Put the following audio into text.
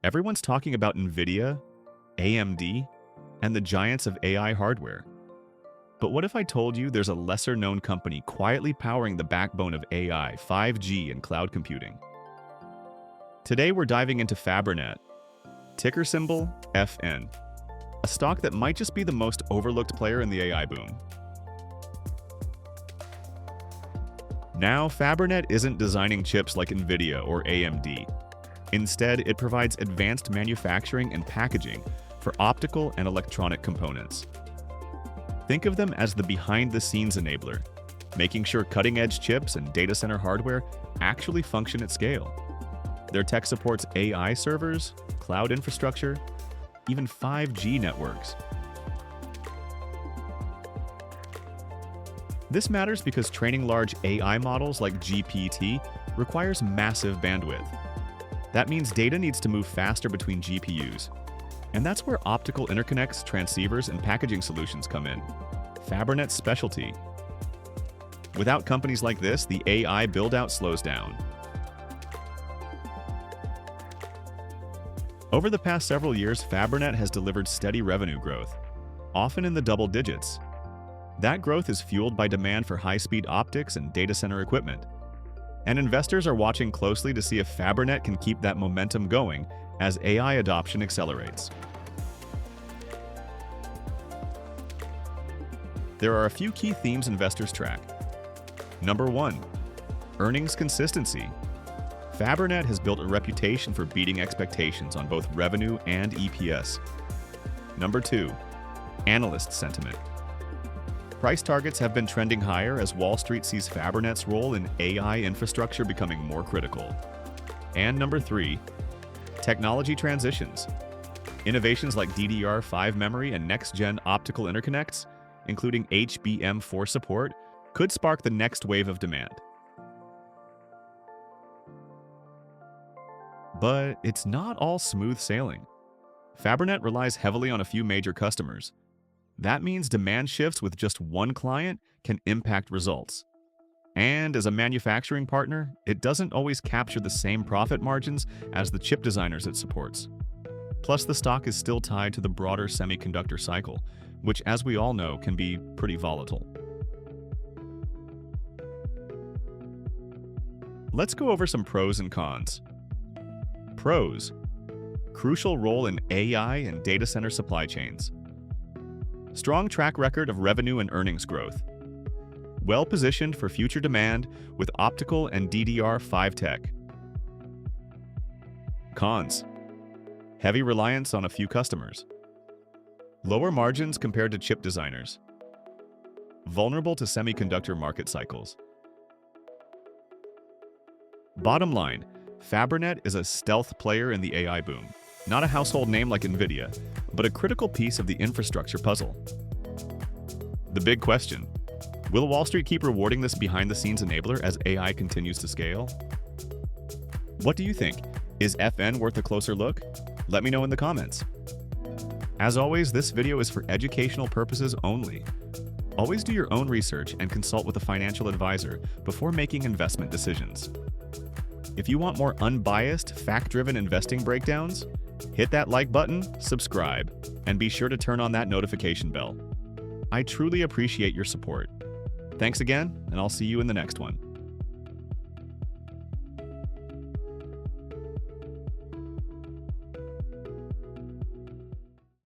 Everyone's talking about Nvidia, AMD, and the giants of AI hardware. But what if I told you there's a lesser-known company quietly powering the backbone of AI, 5G, and cloud computing? Today we're diving into Fabrinet, ticker symbol FN, a stock that might just be the most overlooked player in the AI boom. Now, Fabrinet isn't designing chips like Nvidia or AMD. Instead, it provides advanced manufacturing and packaging for optical and electronic components. Think of them as the behind-the-scenes enabler, making sure cutting-edge chips and data center hardware actually function at scale. Their tech supports AI servers, cloud infrastructure, even 5G networks. This matters because training large AI models like GPT requires massive bandwidth. That means data needs to move faster between GPUs. And that's where optical interconnects, transceivers, and packaging solutions come in. Fabrinet's specialty. Without companies like this, the AI build-out slows down. Over the past several years, Fabrinet has delivered steady revenue growth, often in the double digits. That growth is fueled by demand for high-speed optics and data center equipment. And investors are watching closely to see if Fabrinet can keep that momentum going as AI adoption accelerates. There are a few key themes investors track. Number 1, earnings consistency. Fabrinet has built a reputation for beating expectations on both revenue and EPS. Number 2, analyst sentiment. Price targets have been trending higher as Wall Street sees Fabrinet's role in AI infrastructure becoming more critical. And number 3, technology transitions. Innovations like DDR5 memory and next-gen optical interconnects, including HBM4 support, could spark the next wave of demand. But it's not all smooth sailing. Fabrinet relies heavily on a few major customers. That means demand shifts with just one client can impact results. And as a manufacturing partner, it doesn't always capture the same profit margins as the chip designers it supports. Plus, the stock is still tied to the broader semiconductor cycle, which, as we all know, can be pretty volatile. Let's go over some pros and cons. Pros: crucial role in AI and data center supply chains. Strong track record of revenue and earnings growth. Well-positioned for future demand with optical and DDR5 tech. Cons: heavy reliance on a few customers. Lower margins compared to chip designers. Vulnerable to semiconductor market cycles. Bottom line, Fabrinet is a stealth player in the AI boom. Not a household name like Nvidia, but a critical piece of the infrastructure puzzle. The big question: will Wall Street keep rewarding this behind-the-scenes enabler as AI continues to scale? What do you think? Is FN worth a closer look? Let me know in the comments. As always, this video is for educational purposes only. Always do your own research and consult with a financial advisor before making investment decisions. If you want more unbiased, fact-driven investing breakdowns, hit that like button, subscribe, and be sure to turn on that notification bell. I truly appreciate your support. Thanks again, and I'll see you in the next one.